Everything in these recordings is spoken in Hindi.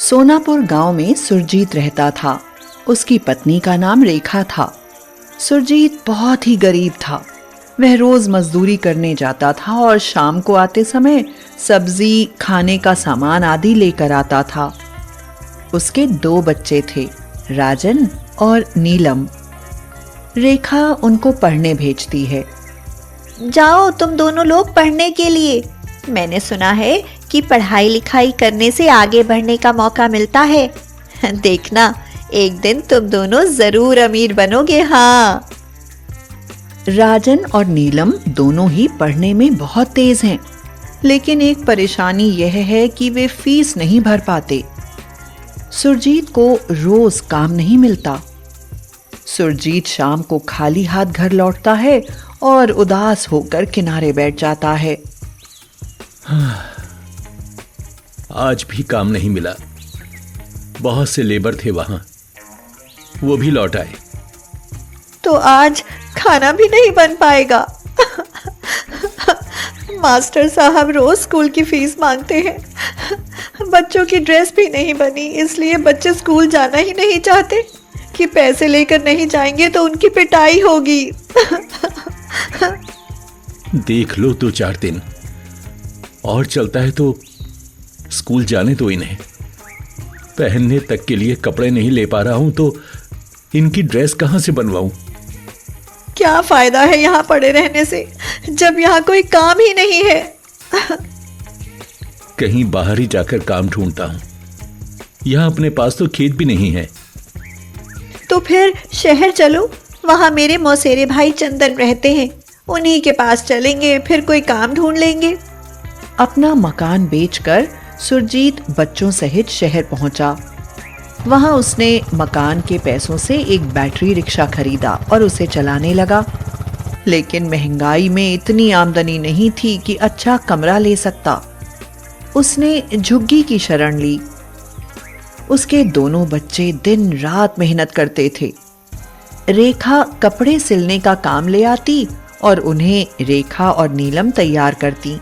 सोनापुर गांव में सुरजीत रहता था। उसकी पत्नी का नाम रेखा था। सुरजीत बहुत ही गरीब था। वह रोज मजदूरी करने जाता था और शाम को आते समय सब्जी, खाने का सामान आदि लेकर आता था। उसके 2 बच्चे थे, राजन और नीलम। रेखा उनको पढ़ने भेजती है। जाओ तुम दोनों लोग पढ़ने के लिए। मैंने सुना है कि पढ़ाई लिखाई करने से आगे बढ़ने का मौका मिलता है। देखना, एक दिन तुम दोनों जरूर अमीर बनोगे। हाँ। राजन और नीलम दोनों ही पढ़ने में बहुत तेज हैं, लेकिन एक परेशानी यह है कि वे फीस नहीं भर पाते। सुरजीत को रोज काम नहीं मिलता। सुरजीत शाम को खाली हाथ घर लौटता है और उदास होकर किनारे बैठ जाता है। आज भी काम नहीं मिला। बहुत से लेबर थे वहां, वो भी लौट आए। तो आज खाना भी नहीं बन पाएगा। मास्टर साहब रोज स्कूल की फीस मांगते हैं। बच्चों की ड्रेस भी नहीं बनी, इसलिए बच्चे स्कूल जाना ही नहीं चाहते कि पैसे लेकर नहीं जाएंगे तो उनकी पिटाई होगी। देख लो 2-4 दिन और चलता है तो स्कूल जाने दो इन्हें। पहनने तक के लिए कपड़े नहीं ले पा रहा हूं तो इनकी ड्रेस कहां से बनवाऊं? क्या फायदा है यहाँ पड़े रहने से, जब यहाँ कोई काम ही नहीं है। कहीं बाहर ही जाकर काम ढूंढता हूं। यहां अपने पास तो खेत भी नहीं है। तो फिर शहर चलो, वहां मेरे मौसेरे भाई चंदन रहते हैं, उन्हीं के पास चलेंगे, फिर कोई काम ढूंढ लेंगे। अपना मकान बेचकर सुरजीत बच्चों सहित शहर पहुंचा। वहां उसने मकान के पैसों से एक बैटरी रिक्शा खरीदा और उसे चलाने लगा। लेकिन महंगाई में इतनी आमदनी नहीं थी कि अच्छा कमरा ले सकता। उसने झुग्गी की शरण ली। उसके दोनों बच्चे दिन रात मेहनत करते थे। रेखा कपड़े सिलने का काम ले आती और उन्हें रेखा और नीलम तैयार करती।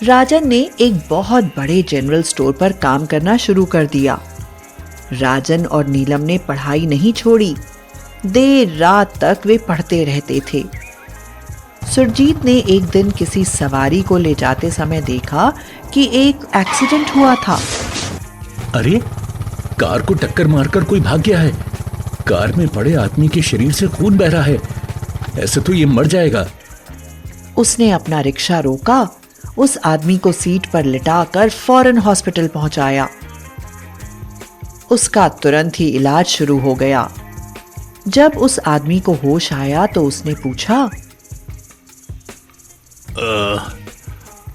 राजन ने एक बहुत बड़े जनरल स्टोर पर काम करना शुरू कर दिया। राजन और नीलम ने पढ़ाई नहीं छोड़ी। देर रात तक वे पढ़ते रहते थे। सुरजीत ने एक दिन किसी सवारी को ले जाते समय देखा कि एक एक्सीडेंट हुआ था। अरे, कार को टक्कर मारकर कोई भाग गया है। कार में पड़े आदमी के शरीर से खून बह रहा है। ऐसे तो ये मर जाएगा। उसने अपना रिक्शा रोका, उस आदमी को सीट पर लिटाकर फौरन हॉस्पिटल पहुंचाया। उसका तुरंत ही इलाज शुरू हो गया। जब उस आदमी को होश आया तो उसने पूछा,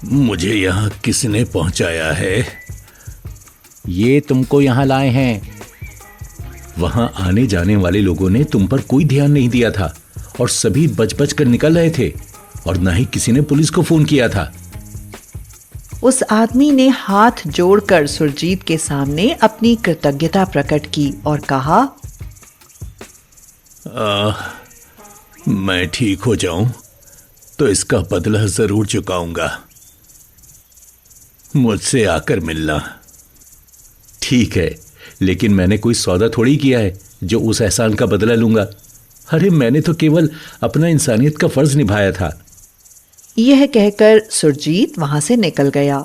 मुझे यहाँ किसने पहुंचाया है? ये तुमको यहाँ लाए हैं। वहां आने जाने वाले लोगों ने तुम पर कोई ध्यान नहीं दिया था और सभी बच बच कर निकल रहे थे और ना ही किसी ने पुलिस को फोन किया था। उस आदमी ने हाथ जोड़कर सुरजीत के सामने अपनी कृतज्ञता प्रकट की और कहा, मैं ठीक हो जाऊं तो इसका बदला जरूर चुकाऊंगा। मुझसे आकर मिलना। ठीक है, लेकिन मैंने कोई सौदा थोड़ी किया है जो उस एहसान का बदला लूंगा। अरे, मैंने तो केवल अपना इंसानियत का फर्ज निभाया था। यह कहकर सुरजीत वहां से निकल गया।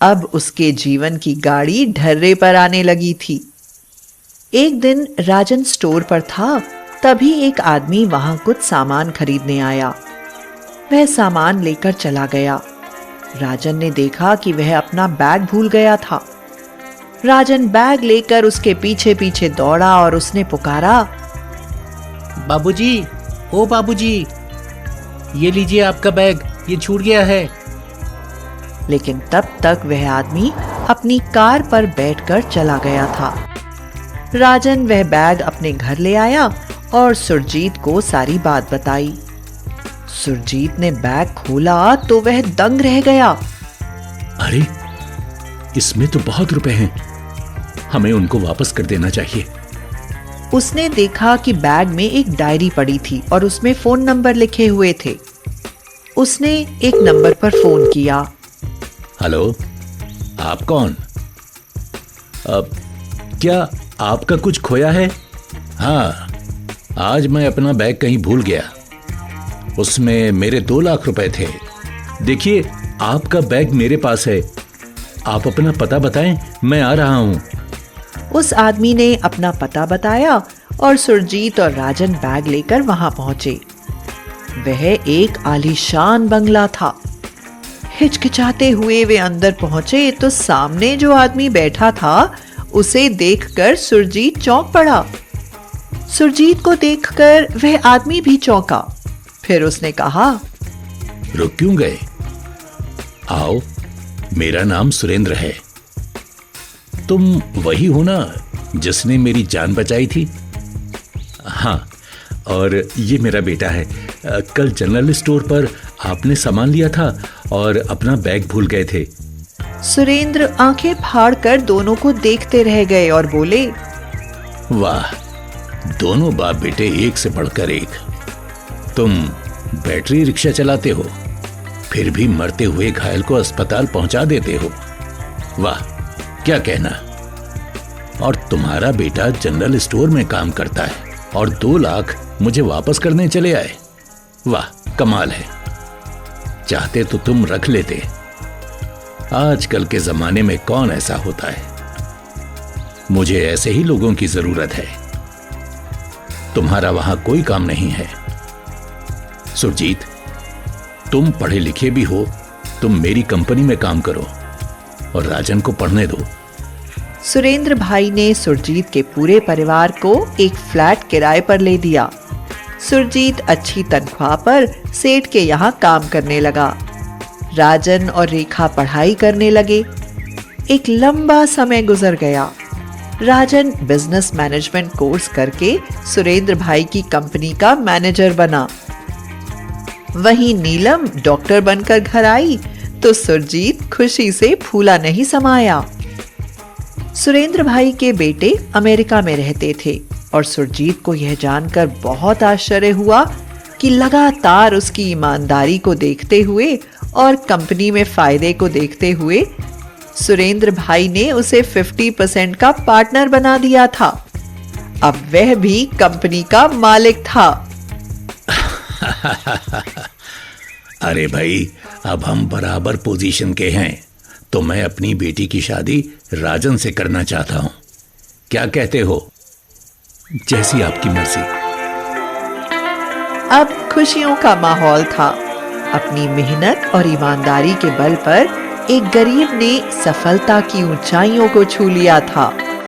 अब उसके जीवन की गाड़ी ढर्रे पर आने लगी थी। एक दिन राजन स्टोर पर था, तभी एक आदमी वहां कुछ सामान खरीदने आया। वह सामान लेकर चला गया। राजन ने देखा कि वह अपना बैग भूल गया था। राजन बैग लेकर उसके पीछे पीछे दौड़ा और उसने पुकारा, बाबूजी, ओ बाबूजी, ये लीजिए आपका बैग, ये छूट गया है। लेकिन तब तक वह आदमी अपनी कार पर बैठकर चला गया था। राजन वह बैग अपने घर ले आया और सुरजीत को सारी बात बताई। सुरजीत ने बैग खोला तो वह दंग रह गया। अरे, इसमें तो बहुत रुपए हैं। हमें उनको वापस कर देना चाहिए। उसने देखा कि बैग में एक डायरी पड़ी थी और उसमें फोन नंबर लिखे हुए थे। उसने एक नंबर पर फोन किया। हेलो, आप कौन? अब क्या आपका कुछ खोया है? हाँ, आज मैं अपना बैग कहीं भूल गया। उसमें मेरे 2 लाख रुपए थे। देखिए, आपका बैग मेरे पास है। आप अपना पता बताएं, मैं आ रहा हूं। उस आदमी ने अपना पता बताया और सुरजीत और राजन बैग लेकर वहां पहुंचे। वह एक आलीशान बंगला था। हिचकिचाते हुए वे अंदर पहुंचे तो सामने जो आदमी बैठा था उसे देखकर सुरजीत चौंक पड़ा। सुरजीत को देखकर वह आदमी भी चौंका। फिर उसने कहा, रुक क्यों गए? आओ, मेरा नाम सुरेंद्र है। तुम वही हो ना जिसने मेरी जान बचाई थी? हाँ, और ये मेरा बेटा है। कल जनरल स्टोर पर आपने सामान लिया था और अपना बैग भूल गए थे। सुरेंद्र आंखें फाड़कर दोनों को देखते रह गए और बोले, वाह, दोनों बाप बेटे एक से बढ़कर एक। तुम बैटरी रिक्शा चलाते हो, फिर भी मरते हुए घायल को अस्पताल पहुंचा देते हो। वाह, क्या कहना। और तुम्हारा बेटा जनरल स्टोर में काम करता है और 2 लाख मुझे वापस करने चले आए। वाह, कमाल है। चाहते तो तुम रख लेते। आजकल के जमाने में कौन ऐसा होता है? मुझे ऐसे ही लोगों की जरूरत है। तुम्हारा वहां कोई काम नहीं है। सुरजीत, तुम पढ़े लिखे भी हो, तुम मेरी कंपनी में काम करो और राजन को पढ़ने दो। सुरेंद्र भाई ने सुरजीत के पूरे परिवार को एक फ्लैट किराए पर ले दिया। सुरजीत अच्छी तनख्वाह पर सेठ के यहाँ काम करने लगा। राजन और रेखा पढ़ाई करने लगे। एक लंबा समय गुजर गया। राजन बिजनेस मैनेजमेंट कोर्स करके सुरेंद्र भाई की कंपनी का मैनेजर बना। वहीं नीलम डॉक्टर बनकर घर आई तो सुरजीत खुशी से फूला नहीं समाया। सुरेंद्र भाई के बेटे अमेरिका में रहते थे और सुरजीत को यह जानकर बहुत आश्चर्य हुआ कि लगातार उसकी ईमानदारी को देखते हुए और कंपनी में फायदे को देखते हुए सुरेंद्र भाई ने उसे 50% का पार्टनर बना दिया था। अब वह भी कंपनी का मालिक था। अरे भाई, अब हम बराबर पोजीशन के हैं, तो मैं अपनी बेटी की शादी राजन से करना चाहता हूं। क्या कहते हो? जैसी आपकी मर्जी। अब खुशियों का माहौल था। अपनी मेहनत और ईमानदारी के बल पर एक गरीब ने सफलता की ऊंचाइयों को छू लिया था।